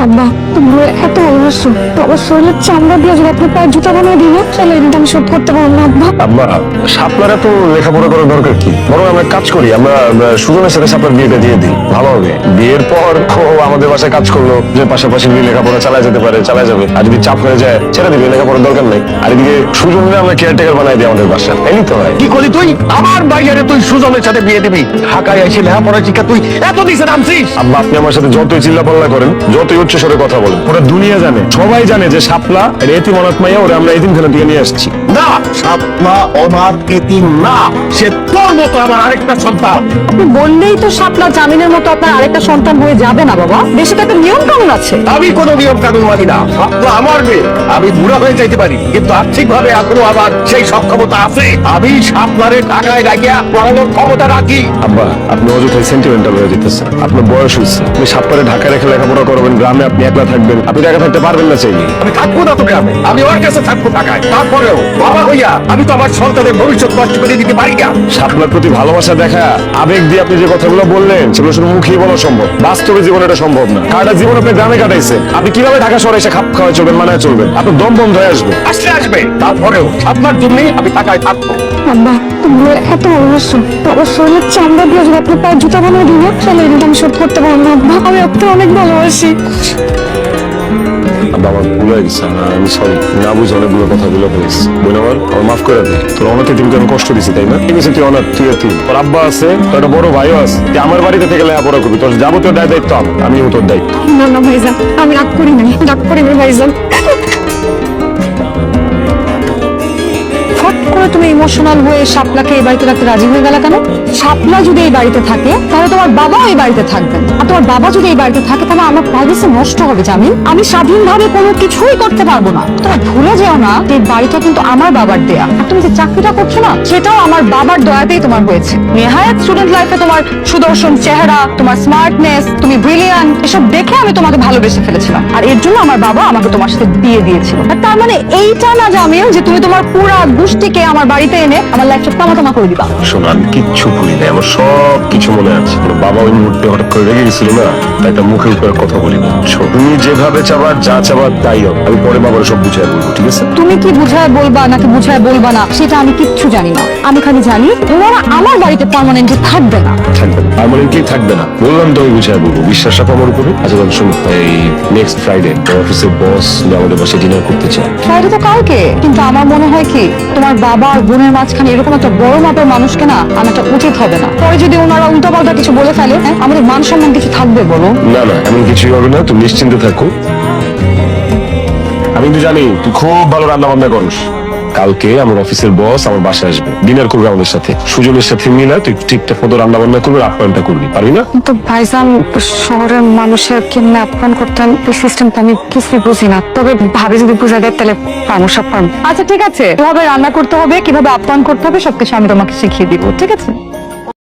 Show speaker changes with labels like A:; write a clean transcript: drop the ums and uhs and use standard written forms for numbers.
A: আব্বা তুমি এত ভালোবাসো, বাবার শরীরের চামড়া দিয়ে যদি আপনি পায়ের জুতা বানিয়ে দিলে তাহলে এটা আমি শোধ করতে পারবো না আব্বা।
B: আব্বা শাপলারা তো লেখাপড়া করার দরকার কি, বরং আমরা কাজ করি, আমরা সুজনের সাথে শাপলার বিয়েটা দিয়ে দিই, ভালো হবে। বিয়ের পর ও আমাদের বাসায় কাজ করলো, যে পাশাপাশি লেখাপড়া চালায় যেতে পারে, চালায় যাবে। আর যদি চাপ হয়ে যায় ছেড়ে দিবে, লেখাপড়ার দরকার নেই। আর এদিকে সুজনরে আমরা কেয়ারটেকার বানাই দিই আমাদের বাসা, এমনি তো হয়।
C: কি করলি তুই? আমার বাইরে তুই সুজনের সাথে বিয়ে দিবি? ঢাকায় এসে লেখাপড়া শিক্ষা তুই এত দিছে নামছিস?
B: আব্বা আপনি আমার সাথে যতই চিল্লাপাল্লা করেন, যতই উচ্চ স্বরে কথা বলেন, ওরা দুনিয়া জানে, সবাই জানে যে শাপলা আর এতিম অনাথ মাইয়া ওরা আমরা এতিমখানা থেকে নিয়ে আসছি।
C: না, শাপলা অনাথ এতিম না, সে তোর মতো আমার আরেকটা সন্তান।
A: আপনি বললেই তো শাপলা জামিনের মতো আপনার আরেকটা সন্তান হয়ে যাবে না বাবা, দেশে তো একটা নিয়ম কানুন আছে।
C: আমি কোনো নিয়ম কানুন মানি না। শাপলা আমার মেয়ে, আমি বুড়া হয়ে যাইতে পারি, কিন্তু আর্থিক ভাবে এখনো আমার সেই সক্ষমতা আছে। আমি শাপলারে ঢাকায় রাখিয়া পড়ানোর ক্ষমতা রাখি।
B: আব্বা আপনি অযথাই সেন্টিমেন্টাল হয়ে যেতেছেন, আপনার বয়স হয়েছে, আপনি শাপলারে ঢাকায় রেখে লেখাপড়া করবেন, গ্রামে আপনি একলা থাকবেন, আপনি একা থাকতে পারবেন না চাইলে।
C: আমি থাকবো না তো গ্রামে, আমি ওর কাছে থাকবো ঢাকায়। তারপরেও বাবা হইয়া আমি তো আমার সন্তানের ভবিষ্যৎ নষ্ট করে দিতে পারি না।
B: শাপলার প্রতি ভালোবাসা দেখা, আবেগ দিয়ে আপনি যে কথাগুলো বললেন সেগুলো শুধু মুখেই বলা সম্ভব, বাস্তবে জীবনে এটা সম্ভব না। সারাটা জীবন আপনি গ্রামে কাটাইছে, আপনি কিভাবে ঢাকা শহরে এসে খাপ খাওয়া চলবেন, মানায় চলবেন? আপনার দম বন্ধ হয়ে আসবে।
C: আসবে, তারপরেও আপনার জন্যই আমি ঢাকায় থাকবো।
A: আব্বা তুমি এত ভালোবাসো, বাবার শরীরের চামড়া দিয়ে যদি আপনি পায়ের জুতা বানিয়ে দিলে তাহলে এটা আমি শোধ করতে পারবো না আব্বা। আমি আপনাকে অনেক ভালোবাসি।
B: আব্বা আমার ভুল হয়ে গেছে, আমি সরি, না বুঝে অনেকগুলো কথা বলে ফেলেছি। বোন আমার মাফ করে দে, তোর অনাথ এতিমকে আমি কষ্ট দিছি তাই না? ঠিক আছে তুই অনাথ, তুই এতিম, তোর আব্বা আছে, তোর একটা বড় ভাইও আছে, তুই আমার বাড়িতে থেকে লেখাপড়া করবি, তোর যাবতীয় দায়িত্ব আমিও তোর দায়িত্ব।
A: না না ভাইজান, আমি রাগ করি নাই, রাগ করি নাই ভাইজান। ফট করে তুমি ইমোশনাল হয়ে শাপলাকে এই বাড়িতে রাখতে রাজি হয়ে গেল কেন? শাপলা যদি এই বাড়িতে থাকে তাহলে তোমার বাবাও এই বাড়িতে থাকবেন, আর তোমার বাবা যদি এই বাড়িতে থাকে তাহলে আমার প্রাইভেসি নষ্ট হবে জামিন। আমি স্বাধীনভাবে কোনো কিছুই করতে পারবো না। তোমরা ভুলে যেও না যে এই বাড়িটা কিন্তু আমার বাবার দেয়া, আর তুমি যে চাকরিটা করছো না সেটাও আমার বাবার দয়াতেই তোমার হয়েছে। নেহায়াত স্টুডেন্ট লাইফে তোমার সুদর্শন চেহারা, তোমার স্মার্টনেস, তুমি ব্রিলিয়ান্ট, এসব দেখে আমি তোমাকে ভালোবেসে ফেলেছিলাম, আর এর জন্য আমার বাবা আমাকে তোমার সাথে বিয়ে দিয়েছিল। আর তার মানে এইটা না জামিল যে তুমি তোমার পুরা গোষ্ঠীকে আমার বাড়িতে এনে আমার লাইফটা তামাতামা করে দিবা।
B: শোনো আমি কিচ্ছু ভুলি না, আমার সব কিছু মনে আছে। তোর বাবা ওই মুহূর্তে হঠাৎ করে রেগে গেছিল না, তাই একটা মুখে উপরে কথা বলি না। শোন, তুমি যেভাবে চাবার, যা চাবার তাই হোক, আমি পরে বাবার সব বুঝাই বলবো, ঠিক আছে?
A: তুমি কি বুঝায় বলবা নাকি বুঝায় বলবা না সেটা আমি কিচ্ছু জানি না। আমি খালি জানি ওনারা আমার বাড়িতে পার্মানেন্টলি থাকবে না।
B: থাকবে না, পার্মানেন্টলি থাকবে না বললাম তো, আমি বুঝাই বলবো, বিশ্বাস রাখো আমার উপরে। আচ্ছা তাহলে শোনো, এই নেক্সট ফ্রাইডে অফিসের বস আমাদের বাসায় ডিনার করতে চায়।
A: ফ্রাইডে তো কালকে, কিন্তু আমার মনে হয় কি তোমার বাবা আর বোনের মাঝখানে এরকম একটা বড় মাপের মানুষকে না আনাটা উচিত হবে না। পরে যদি ওনারা উল্টাপাল্টা কিছু বলে ফেলে, আমাদের মান সম্মান কিছু থাকবে বলো?
B: না না এমন কিছুই হবে না, তুমি নিশ্চিন্তে থাকো। আমি তো জানি তুই খুব ভালো রান্না বান্না করিস। কালকে আমার অফিসের বস আমার বাসায় আসবে, ডিনার করবে আমাদের সাথে। সুজনের সাথে মিলা তুই ঠিকঠাক মতো রান্না বান্না করবি, আপ্যায়নটা করবি, পারবি না?
A: তো ভাইজান শহরের মানুষের কেমনে আপ্যায়ন করতেন এই সিস্টেমটা আমি কিছুই বুঝি না, তবে ভাবে যদি বুঝা দেয় তাহলে পারমো সব পারবো। আচ্ছা ঠিক আছে, কিভাবে রান্না করতে হবে, কিভাবে আপ্যায়ন করতে হবে সবকিছু আমি তোমাকে শিখিয়ে দিব, ঠিক আছে?